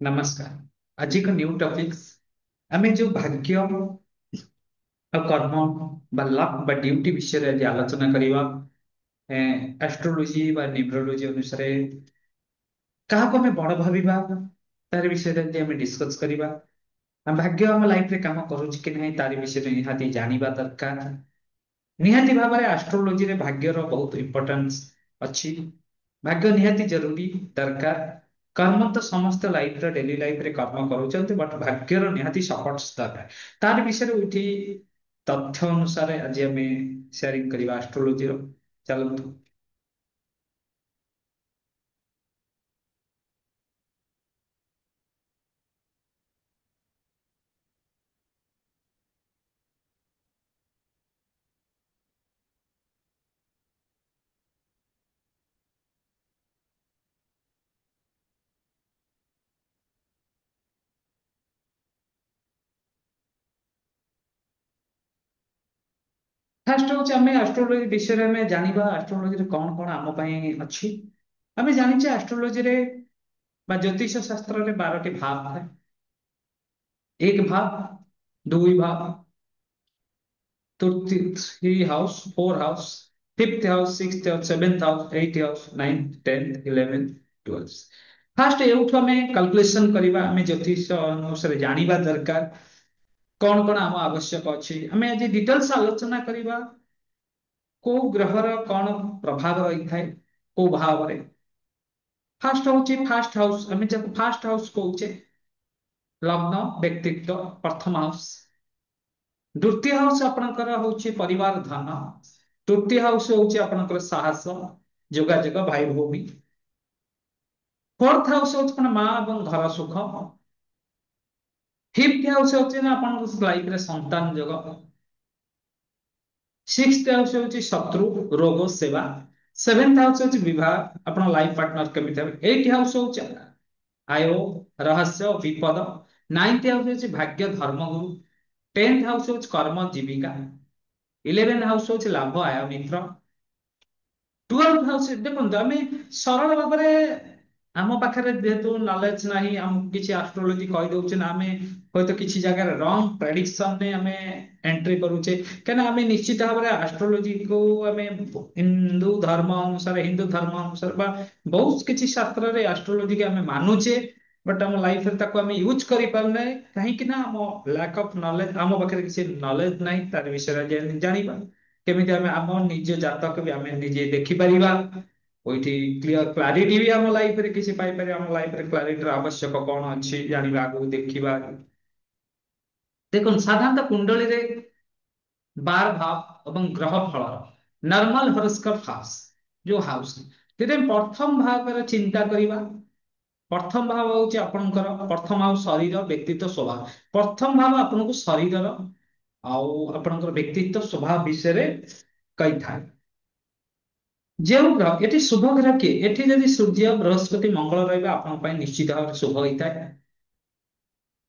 नमस्कार। आज का न्यू टॉपिक्स आम जो भाग्य और कर्म बा लक बा ड्यूटी विषय रे आज आलोचना करवा। एस्ट्रोलोजी बा न्यूमरोलॉजी अनुसार क्या आम बड़ भाविबा तार विषय आम डिस्कस करवा। भाग्य आम लाइफ रे काम करूँ कि नहीं तार विषय निहाती जानिबा दरकार। निहाती भाव में एस्ट्रोलोजी रे भाग्यर बहुत इंपोर्टेंस अच्छी। भाग्य निहाती जरूरी दरकार। कर्म तो समस्त लाइफ रे डेली लाइफ रे कर्म करूछंती बट भाग्यर निहाती सपोर्ट्स दरकार। तार विषय उठी तथ्य अनुसार आज आम शेयरिंग करवा एस्ट्रोलोजी रो। चलतु। फास्ट हूँ आम एस्ट्रोलोजी विषय में जानिबा एस्ट्रोलोजी रे कौन कौन आम पई अच्छी। आम जानिचे एस्ट्रोलोजी रे बा ज्योतिष शास्त्र रे 12टी भाव थाए। एक भाव, दुई भाव, three house, four house, fifth house, sixth house, seventh house, eight house, ninth, tenth, eleventh, twelfth. First एउठु आमे कैलकुलेशन करबा। आमे ज्योतिष अनुसार जानिबा दरकार कौन कौन आम आवश्यक अछि। आमे आज डिटेल्स आलोचना करबा को ग्रहर कौन प्रभाव रही थाए को भाव रे। फास्ट होची फास्ट हाउस। आमे जब फास्ट हाउस कहूचे लग्न व्यक्तित्व प्रथम हाउस। द्वितीय हाउस आपणकर होची परिवार धन। तृतीय हाउस होची आपणकर साहस जोगाजोग भाई भूमि। फोर्थ हाउस होची अपन मां एवं घर सुख। फिफ्थ हाउस होची ना अपन लाइफ रे संतान जोग। सिक्स्थ हाउस होची शत्रु रोग सेवा। सेवेंथ हाउस होची विवाह अपन लाइफ पार्टनर केमिति हेबे। एट हाउस होची आय रहस्य विपद। नाइन्थ हाउस होची भाग्य धर्म गुरु। टेंथ हाउस होची कर्म जीविका। इलेवेन हाउस होची लाभ आय मित्र। ट्वेल्थ हाउस देखो आम सरल भाव में आम पाखे जेहेतु नॉलेज नहीं आम किसी एस्ट्रोलोजी कही दौचे ना आम हयतो किसी जगह रंग प्रेडिक्शन में आम एंट्री करूचे क्या आम निश्चित भाव में एस्ट्रोलोजी को आम हिंदू धर्म अनुसार बा बहुत किसी शास्त्र रे एस्ट्रोलोजी के आम मानुचे। बट आम लाइफ रे ताको आम यूज करि पारने कहीं ना आम लैक ऑफ नॉलेज आम पाखे किसी नॉलेज नहीं तार विषय जानिबा केमिति आम आम निज जातक भी आम निजे देखि परिबा। ओइठी क्लियर क्लारिटी भी आम लाइफ रे किसी पाई पारे। आम लाइफ रे क्लारिटी आवश्यक कौन अछि जानिबा आगु देखिबा। देखो साधारणतः कुंडली रे 12 भाव एवं ग्रह फल नॉर्मल हॉरोस्कोप हाउस जो हाउस तेरे प्रथम भाव रे चिंता करिबा। प्रथम भाव होची आपणकर प्रथम हाउस शरीर व्यक्तित्व स्वभाव। प्रथम भाव आपनको शरीर आउ आपणकर व्यक्तित्व स्वभाव विषय रे कही था। ଯେଉଁ ଗ୍ରହ ଏଠି ଶୁଭ ଗ୍ରହ କିଏ ଏଠି ଯଦି ସୂର୍ଯ୍ୟ ବୃହସ୍ପତି ମଙ୍ଗଳ ରହିବେ ଆପଣଙ୍କ ପାଇଁ ନିଶ୍ଚିତ ଭାବରେ ଶୁଭ ହେଇଥାଏ।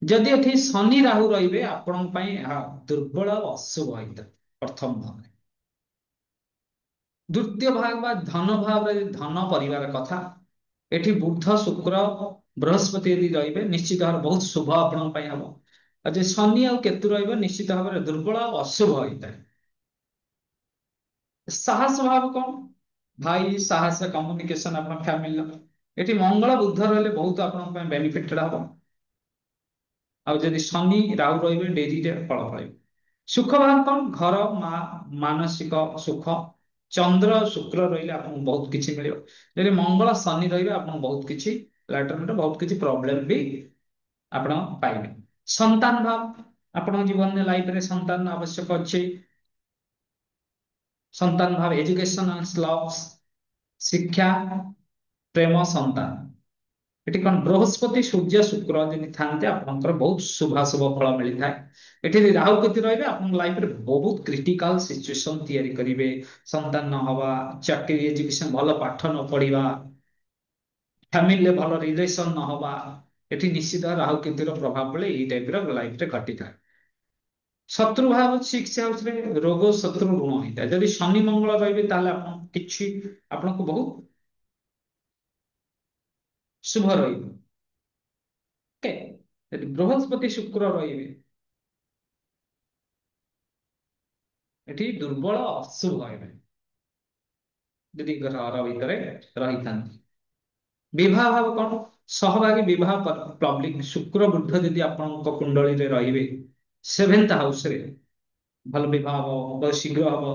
ଯଦି ଏଠି ଶନି ରାହୁ ରହିବେ ଆପଣଙ୍କ ପାଇଁ ଏହା ଦୁର୍ବଳ ଓ ଅଶୁଭ ହେଇଥାଏ ପ୍ରଥମ ଭାବରେ। ଦ୍ୱିତୀୟ ଭାଗ ବା ଧନ ଭାବରେ ଧନ ପରିବାର କଥା ଏଠି ବୁଧ ଶୁକ୍ର ବୃହସ୍ପତି ଯଦି ରହିବେ ନିଶ୍ଚିତ ଭାବରେ ବହୁତ ଶୁଭ ଆପଣଙ୍କ ପାଇଁ ହବ। ଆଉ ଯଦି ଶନି ଆଉ କେତୁ ରହିବେ ନିଶ୍ଚିତ ଭାବରେ ଦୁର୍ବଳ ଆଉ ଅଶୁଭ ହେଇଥାଏ। ସାହସ ଭାବ କଣ ଭାଇ ସାହସ କମ୍ୟୁନିକେशन ଆପଣ ଫ୍ୟାମିଲି ଏଠି ମଙ୍ଗଳ ବୁଧ ରହିଲେ ବହୁତ ଆପଣଙ୍କ ପାଇଁ ବେନିଫିटेड ହବ। ଆଉ ଯଦି ଶନି ରାହୁ ରହିବେ ଡେରିରେ ଫଳ ପାଇବେ। ସୁଖ ଭାବ କଣ ଘର ମା ମାନସିକ ସୁଖ। ଚନ୍ଦ୍ର ଶୁକ୍ର ରହିଲେ ଆପଣଙ୍କୁ ବହୁତ କିଛି ମିଳିବ। ଯଦି ମଙ୍ଗଳ ଶନି ରହିବେ ଆପଣଙ୍କୁ ବହୁତ କିଛି ଲାଟର ବହୁତ କିଛି ପ୍ରୋବ୍ଲେମ ବି ଆପଣ ପାଇବେ। ସନ୍ତାନ ଭାବ ଆପଣଙ୍କ ଜୀବନରେ ଲାଇଫରେ ସନ୍ତାନ ଆବଶ୍ୟକ ଅଛି। ସନ୍ତାନ ଭାବ ଏଜୁକେଶନ ଲଭ ଶିକ୍ଷା ପ୍ରେମ ସନ୍ତାନ। ଏଠି କଣ ବୃହସ୍ପତି ସୂର୍ଯ୍ୟ ଶୁକ୍ର ଯଦି ଥାନ୍ତେ ଆପଣଙ୍କର ବହୁତ ଶୁଭାଶୁଭ ଫଳ ମିଳିଥାଏ। ଏଠି ଯଦି ରାହୁ କେତୁ ରହିବେ ଆପଣଙ୍କ ଲାଇଫରେ ବହୁତ କ୍ରିଟିକାଲ ସିଚୁଏସନ ତିଆରି କରିବେ। ସନ୍ତାନ ନ ହବା ଚାକିରି ଏଜୁକେଶନ ଭଲ ପାଠ ନ ପଢିବା ଫ୍ୟାମିଲିରେ ଭଲ ରିଲେସନ ନ ହବା ଏଠି ନିଶ୍ଚିତ ରାହୁ କେତୁର ପ୍ରଭାବ ପଡେ ଏଇ ଟାଇପ ର ଲାଇଫରେ ଘଟିଥାଏ। ଶତ୍ରୁ ଭାବ ସିକ୍ସ ହାଉସ ରେ ରୋଗ ଶତ୍ରୁ ଋଣ ହେଇଥାଏ। ଯଦି ଶନି ମଙ୍ଗଳ ରହିବେ ତାହେଲେ ଆପଣ କିଛି ଆପଣଙ୍କୁ ବହୁତ ଶୁଭ ରହିବ। ଓକେ। ଯଦି ବୃହସ୍ପତି ଶୁକ୍ର ରହିବେ ଏଠି ଦୁର୍ବଳ ଅଶୁଭ ହେବେ ଯଦି ଘର ଭିତରେ ରହିଥାନ୍ତି। ବିବାହ ଭାବ କଣ? ସହଭାଗୀ ବିବାହ ପବ୍ଲିକ ଶୁକ୍ର ବୁଧ ଯଦି ଆପଣଙ୍କ କୁଣ୍ଡଳୀରେ ରହିବେ ସେଭେନ୍ଥ ହାଉସରେ, ଭଲ ବିବାହ ହବ, ବହୁତ ଶୀଘ୍ର ହବ।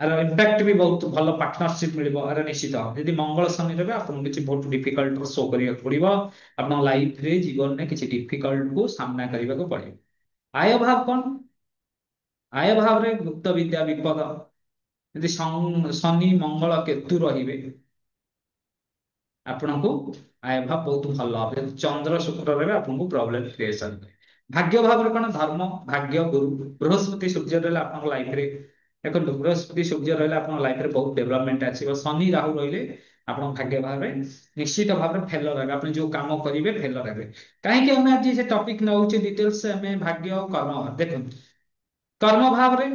ଆର ଇମ୍ପାକ୍ଟ ବି ବହୁତ ଭଲ ପାର୍ଟନରସିପ ମିଳିବ ଆର ନିଶ୍ଚିତ। ଯଦି ମଙ୍ଗଳ ଶନି ରହେ ଆପଣଙ୍କୁ କିଛି ବହୁତ ଡିଫିକଲ୍ଟ ଶୋ କରିବାକୁ ପଡିବ। ଆପଣଙ୍କ ଲାଇଫରେ ଜୀବନରେ କିଛି ଡିଫିକଲ୍ଟ କୁ ସାମ୍ନା କରିବାକୁ ପଡିବ। ଆୟ ଭାବ କଣ? ଆୟ ଭାବରେ ଗୁପ୍ତ ବିଦ୍ୟା ବିପଦ। ଯଦି ଶନି ମଙ୍ଗଳ କେତୁ ରହିବେ ଆପଣଙ୍କୁ ଆୟ ଭାବ ବହୁତ ଭଲ ହବ। ଯଦି ଚନ୍ଦ୍ର ଶୁକ୍ର ରହିବେ ଆପଣଙ୍କୁ ପ୍ରୋବ୍ଲେମ କ୍ରିଏସନ ହୁଏ। ଭାଗ୍ୟ ଭାବରେ କଣ? ଧର୍ମ, ଭାଗ୍ୟ, ଗୁରୁ, ବୃହସ୍ପତି ସୂର୍ଯ୍ୟ ରହିଲେ ଆପଣଙ୍କ ଲାଇଫରେ ଦେଖନ୍ତୁ, ବୃହସ୍ପତି ସୂର୍ଯ୍ୟ ରହିଲେ ଆପଣଙ୍କ ଲାଇଫରେ ବହୁତ ଡେଭଲପମେଣ୍ଟ ଆସିବ। ଶନି ରାହୁ ରହିଲେ ଆପଣଙ୍କ ଭାଗ୍ୟ ଭାବରେ ନିଶ୍ଚିତ ଭାବରେ ଫେଲର ହେବେ। ଆପଣ ଯୋଉ କାମ କରିବେ ଫେଲର ହେବେ। କାହିଁକି ଆମେ ଆଜି ସେ ଟପିକ ନଉଛେ ଡିଟେଲସ, ଆମେ ଭାଗ୍ୟ ଆଉ କର୍ମ ଭାବ ଦେଖନ୍ତୁ। କର୍ମ ଭାବରେ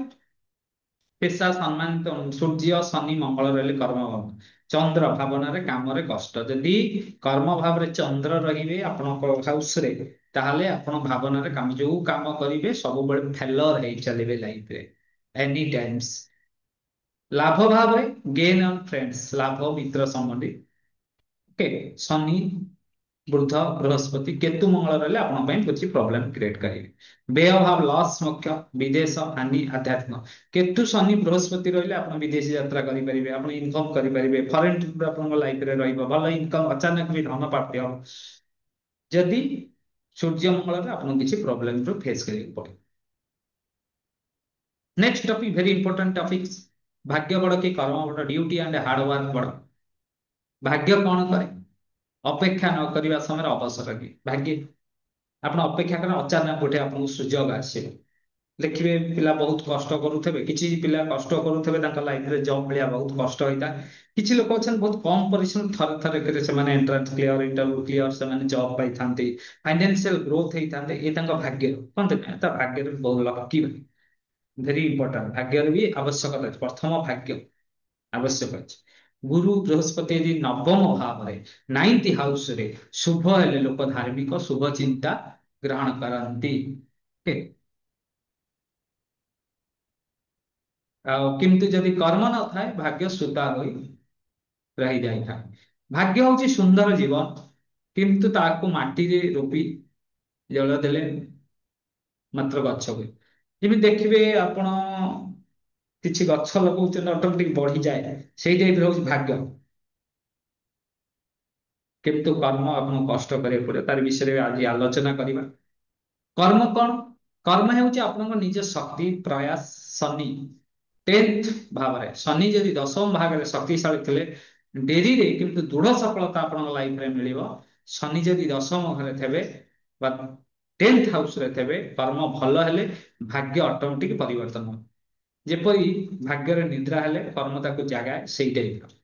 ପେଶା ସମ୍ମାନିତ ସୂର୍ଯ୍ୟ ଶନି ମଙ୍ଗଳ ରହିଲେ କର୍ମ ଭାବ। ଚନ୍ଦ୍ର ଭାବନାରେ କାମରେ କଷ୍ଟ। ଯଦି କର୍ମ ଭାବରେ ଚନ୍ଦ୍ର ରହିବେ ଆପଣଙ୍କ ହାଉସରେ, ତାହେଲେ ଆପଣ ଭାବନାରେ କାମ, ଯୋଉ କାମ କରିବେ ସବୁବେଳେ ଫେଲର ହେଇ ଚାଲିବେ ଲାଇଫରେ ଏନି ଟାଇମ୍ସ। ଲାଭ ଭାବରେ ଗେନ୍ ଅନ୍ ଫ୍ରେଣ୍ଡସ୍, ଲାଭ ମିତ୍ର ସମ୍ବନ୍ଧୀ। ଓକେ। ଶନି ବୃଦ୍ଧ ବୃହସ୍ପତି କେତୁ ମଙ୍ଗଳ ରହିଲେ ଆପଣଙ୍କ ପାଇଁ କିଛି ପ୍ରୋବ୍ଲେମ କ୍ରିଏଟ କରିବେ। ବ୍ୟୟ ଭାବ ଲସ୍ ମୁଖ୍ୟ, ବିଦେଶ ହାନି ଆଧ୍ୟାତ୍ମିକ। କେତୁ ଶନି ବୃହସ୍ପତି ରହିଲେ ଆପଣ ବିଦେଶୀ ଯାତ୍ରା କରିପାରିବେ, ଆପଣ ଇନକମ କରିପାରିବେ, ଫରେନ୍ ଟ୍ରିପ ଆପଣଙ୍କ ଲାଇଫରେ ରହିବ, ଭଲ ଇନକମ, ଅଚାନକ ବି ଧନ ପ୍ରାପ୍ତି ହବ। ଯଦି ସୂର୍ଯ୍ୟ ମଙ୍ଗଳରେ ଆପଣଙ୍କୁ କିଛି ପ୍ରୋବ୍ଲେମ ରୁ ଫେସ୍ କରିବାକୁ ପଡେ। Next topic very important topic. ଭାଗ୍ୟ ବଡ କି କର୍ମ ବଡ? ଡ୍ୟୁଟି ଆଣ୍ଡ ହାର୍ଡ ୱାର୍କ ବଡ। ଭାଗ୍ୟ କଣ କରେ? ଅପେକ୍ଷା ନ କରିବା ସମୟରେ ଅବସର ଦିଏ। ଭାଗ୍ୟ ଆପଣ ଅପେକ୍ଷା କରେন, ଅଚାନକ ଗୋଟେ ଆପଣଙ୍କୁ ସୁଯୋଗ ଆସିବ। ଦେଖିବେ ପିଲା ବହୁତ କଷ୍ଟ କରୁଥିବେ, କିଛି ପିଲା କଷ୍ଟ କରୁଥିବେ, ତାଙ୍କ ଲାଇଫରେ ଜବ୍ ମିଳିବା ବହୁତ କଷ୍ଟ ହେଇଥାଏ। କିଛି ଲୋକ ଅଛନ୍ତି ବହୁତ କମ ପରିଶ୍ରମ, ଥରେ ଥରେ କରି ସେମାନେ ଏଣ୍ଟ୍ରାନ୍ସ କ୍ଲିୟର, ଇଣ୍ଟରଭ୍ୟୁ କ୍ଲିୟର, ସେମାନେ ଜବ୍ ପାଇଥାନ୍ତି, ଫାଇନାନ୍ସିଆଲ ଗ୍ରୋଥ ହେଇଥାନ୍ତି। ଏ ତାଙ୍କ ଭାଗ୍ୟ କହନ୍ତି ନା, ତା ଭାଗ୍ୟରେ ବହୁତ ଲକି। Very important. ଭାଗ୍ୟର ବି ଆବଶ୍ୟକତା ଅଛି। ପ୍ରଥମ ଭାଗ୍ୟ ଆବଶ୍ୟକ ଅଛି। ଗୁରୁ ବୃହସ୍ପତି ଯଦି ନବମ ଭାବରେ, ନାଇନ୍ଥ ହାଉସରେ ଶୁଭ ହେଲେ ଲୋକ ଧାର୍ମିକ ଶୁଭ ଚିନ୍ତା ଗ୍ରହଣ କରନ୍ତି। Okay? ଆଉ କିନ୍ତୁ ଯଦି କର୍ମ ନଥାଏ ଭାଗ୍ୟ ସୂତା ହୋଇ ରହିଯାଇଥାଏ। ଭାଗ୍ୟ ହଉଛି ସୁନ୍ଦର ଜୀବନ, କିନ୍ତୁ ତାକୁ ମାଟିରେ ରୋପି ଜଳ ଦେଲେ ମାତ୍ର ଗଛ ହୁଏ। ଯେମିତି ଦେଖିବେ ଆପଣ କିଛି ଗଛ ଲଗଉଛନ୍ତି ଅଟୋମେଟିକ ବଢିଯାଏ, ସେଇ ଟାଇପର ହଉଛି ଭାଗ୍ୟ। କିନ୍ତୁ କର୍ମ ଆପଣଙ୍କୁ କଷ୍ଟ କରିବାକୁ ପଡିବ, ତାର ବିଷୟରେ ଆଜି ଆଲୋଚନା କରିବା। କର୍ମ କଣ? କର୍ମ ହେଉଛି ଆପଣଙ୍କ ନିଜ ଶକ୍ତି ପ୍ରୟାସ। ଶନି ଟେନ୍ଥ ଭାବରେ, ଶନି ଯଦି ଦଶମ ଭାଗରେ ଶକ୍ତିଶାଳୀ ଥିଲେ ଡେରିରେ କିନ୍ତୁ ଦୃଢ ସଫଳତା ଆପଣଙ୍କ ଲାଇଫରେ ମିଳିବ। ଶନି ଯଦି ଦଶମ ଘରେ ଥିବେ ବା ଟେନ୍ଥ ହାଉସରେ ଥିବେ, କର୍ମ ଭଲ ହେଲେ ଭାଗ୍ୟ ଅଟୋମେଟିକ ପରିବର୍ତ୍ତନ ହେବ। ଯେପରି ଭାଗ୍ୟରେ ନିଦ୍ରା ହେଲେ କର୍ମ ତାକୁ ଜାଗାଏ, ସେଇ ଟାଇପର।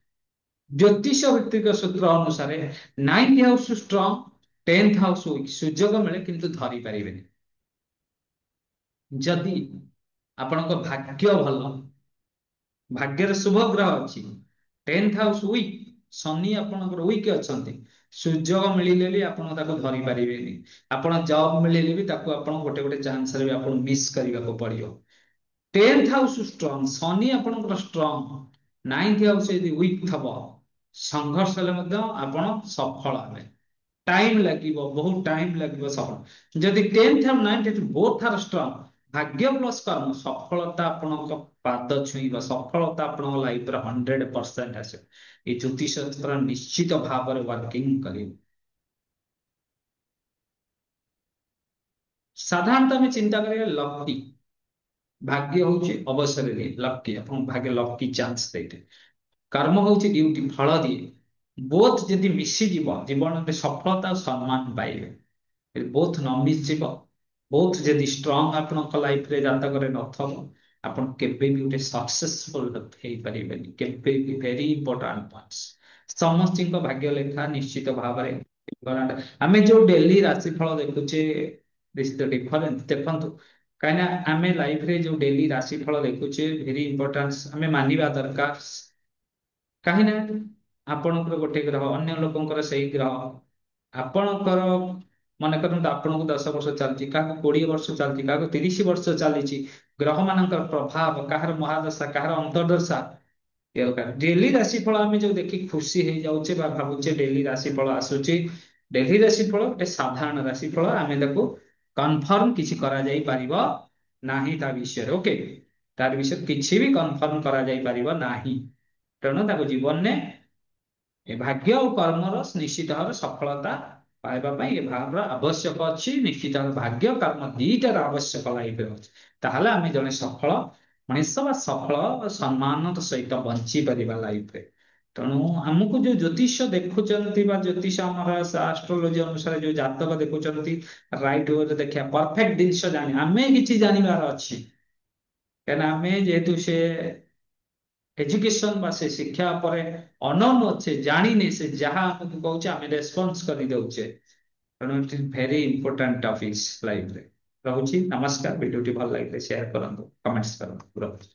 ଜ୍ୟୋତିଷ ଭିତ୍ତିକ ସୂତ୍ର ଅନୁସାରେ ninth house strong, tenth house weak. ସୁଯୋଗ ମିଳେ କିନ୍ତୁ ଧରି ପାରିବେନି। ଯଦି ଆପଣଙ୍କ ଭାଗ୍ୟ ଭଲ, ଭାଗ୍ୟରେ ଶୁଭ ଗ୍ରହ ଅଛି, ଟେନ୍ଥ ହାଉସ ୱିକ୍, ଶନି ଆପଣଙ୍କର ୱିକ୍ ଅଛନ୍ତି, ସୁଯୋଗ ମିଳିଲେ ବି ଆପଣ ତାକୁ ଧରି ପାରିବେନି। ଆପଣ ଜବ୍ ମିଳିଲେ ବି ତାକୁ ଆପଣ ଗୋଟେ ଗୋଟେ ଚାନ୍ସରେ ବି ଆପଣ ମିସ୍ କରିବାକୁ ପଡିବ। ଟେନ୍ଥ ହାଉସ ଷ୍ଟ୍ରଙ୍ଗ, ଶନି ଆପଣଙ୍କର ଷ୍ଟ୍ରଙ୍ଗ, ନାଇନ୍ଥ ହାଉସ ଯଦି ୱିକ୍ ଥବ, ସଂଘର୍ଷ ହେଲେ ମଧ୍ୟ ଆପଣ ସଫଳ ହେବେ। ଟାଇମ ଲାଗିବ, ବହୁତ ଟାଇମ ଲାଗିବ ସଫଳ। ଯଦି ଟେନ୍ଥ ଆଉ ନାଇନ୍ଥ ବୋଥ ଆର ଷ୍ଟ୍ରଙ୍ଗ, ଭାଗ୍ୟ ପ୍ଲସ କର୍ମ, ସଫଳତା ଆପଣଙ୍କ ପାଦ ଛୁଇଁବ, ସଫଳତା ଆପଣଙ୍କ ଲାଇଫରେ 100% ଆସିବ। এই ଜ୍ୟୋତିଷ ଶାସ୍ତ୍ର ନିଶ୍ଚିତ ଭାବରେ ୱାର୍କିଂ କରିବ। ସାଧାରଣତଃ ଆମେ ଚିନ୍ତା କରିବା ଲକି, ଭାଗ୍ୟ ହଉଛି ଅବସର ଦିଏ, ଲକି ଆପଣଙ୍କ ଭାଗ୍ୟ ଲକି ଚାନ୍ସ ଦେଇଥାଏ। କର୍ମ ହଉଛି ଡ୍ୟୁଟି, ଫଳ ଦିଏ। ବୋଥ ଯଦି ମିଶିଯିବ ଜୀବନରେ ସଫଳତା ଆଉ ସମ୍ମାନ ପାଇବେ। ବୋଥ ନ ମିଶିବ, ବୋଥ ଯଦି ଷ୍ଟ୍ରଙ୍ଗ ଆପଣଙ୍କ ଲାଇଫରେ ଜାତକରେ ନଥବ, ଆପଣ କେବେ ବି ଗୋଟେ ସକ୍ସେସଫୁଲ ହେଇପାରିବେନି। କେବେ ବି ଭେରି ଇମ୍ପୋର୍ଟାଣ୍ଟ ପଏଣ୍ଟସ। ସମସ୍ତଙ୍କ ଭାଗ୍ୟ ଲେଖା ନିଶ୍ଚିତ ଭାବରେ ଆମେ ଯୋଉ ଡେଲି ରାଶିଫଳ ଦେଖୁଛେ, ଡିଫରେନ୍ସ ଦେଖନ୍ତୁ। କାହିଁକିନା ଆମେ ଲାଇଫରେ ଯୋଉ ଡେଲି ରାଶିଫଳ ଦେଖୁଛେ ଭେରି ଇମ୍ପୋର୍ଟାନ୍ସ ଆମେ ମାନିବା ଦରକାର। କାହିଁକି ନା ଆପଣଙ୍କର ଗୋଟେ ଗ୍ରହ ଅନ୍ୟ ଲୋକଙ୍କର ସେଇ ଗ୍ରହ, ଆପଣଙ୍କର ମନେ କରନ୍ତୁ ଆପଣଙ୍କୁ 10 ବର୍ଷ ଚାଲିଛି, କାହାକୁ 20 ବର୍ଷ ଚାଲିଛି, କାହାକୁ 30 ବର୍ଷ ଚାଲିଛି। ଗ୍ରହ ମାନଙ୍କର ପ୍ରଭାବ, କାହାର ମହାଦଶା, କାହାର ଅନ୍ତର୍ଦଶା, ଡେଲି ରାଶିଫଳ ଆମେ ଯୋଉ ଦେଖିକି ଖୁସି ହେଇଯାଉଛେ ବା ଭାବୁଛେ ଡେଲି ରାଶିଫଳ ଆସୁଛି, ଡେଲି ରାଶିଫଳ ଗୋଟେ ସାଧାରଣ ରାଶିଫଳ, ଆମେ ତାକୁ କନଫର୍ମ କିଛି କରାଯାଇ ପାରିବ ନାହିଁ ତା ବିଷୟରେ। ଓକେ, ତାର ବିଷୟରେ କିଛି ବି କନଫର୍ମ କରାଯାଇ ପାରିବ ନାହିଁ। ତେଣୁ ତାକୁ ଜୀବନରେ ଏ ଭାଗ୍ୟ ଆଉ କର୍ମର ନିଶ୍ଚିତ ଭାବେ ସଫଳତା ପାଇବା ପାଇଁ ଏ ଭାବର ଆବଶ୍ୟକ ଅଛି। ନିଶ୍ଚିତ ଭାବେ ଭାଗ୍ୟ କର୍ମ ଦିଟାର ଆବଶ୍ୟକ ଲାଇଫରେ ଅଛି। ତାହେଲେ ଆମେ ଜଣେ ସଫଳ ମଣିଷ ବା ସଫଳ ସମ୍ମାନର ସହିତ ବଞ୍ଚି ପାରିବା ଲାଇଫରେ। ତେଣୁ ଆମକୁ ଯୋଉ ଜ୍ୟୋତିଷ ଦେଖୁଛନ୍ତି ବା ଜ୍ୟୋତିଷ ଆମର ଆଷ୍ଟ୍ରୋଲୋଜି ଅନୁସାରେ ଯୋଉ ଜାତକ ଦେଖୁଛନ୍ତି, ରାଇଟ ୱେରେ ଦେଖିବା, ପରଫେକ୍ଟ ଜିନିଷ ଜାଣି ଆମେ କିଛି ଜାଣିବାର ଅଛି। କାହିଁକିନା ଆମେ ଯେହେତୁ ସେ ଏଜୁକେସନ ବା ସେ ଶିକ୍ଷା ଉପରେ ଅନନ ଅଛେ, ଜାଣିନେ, ସେ ଯାହା ଆମକୁ କହୁଛେ ଆମେ ରେସ୍ପନ୍ସ କରିଦଉଛେ। ତେଣୁ ଇଟ୍ ଇଜ ଭେରି ଇମ୍ପୋର୍ଟାଣ୍ଟ ଟପିକ୍ସ ଲାଇଫରେ। ରହୁଛି, ନମସ୍କାର। ଭିଡିଓଟି ଭଲ ଲାଗିଲେ ସେୟାର କରନ୍ତୁ, କମେଣ୍ଟସ କରନ୍ତୁ, ରହୁଛି।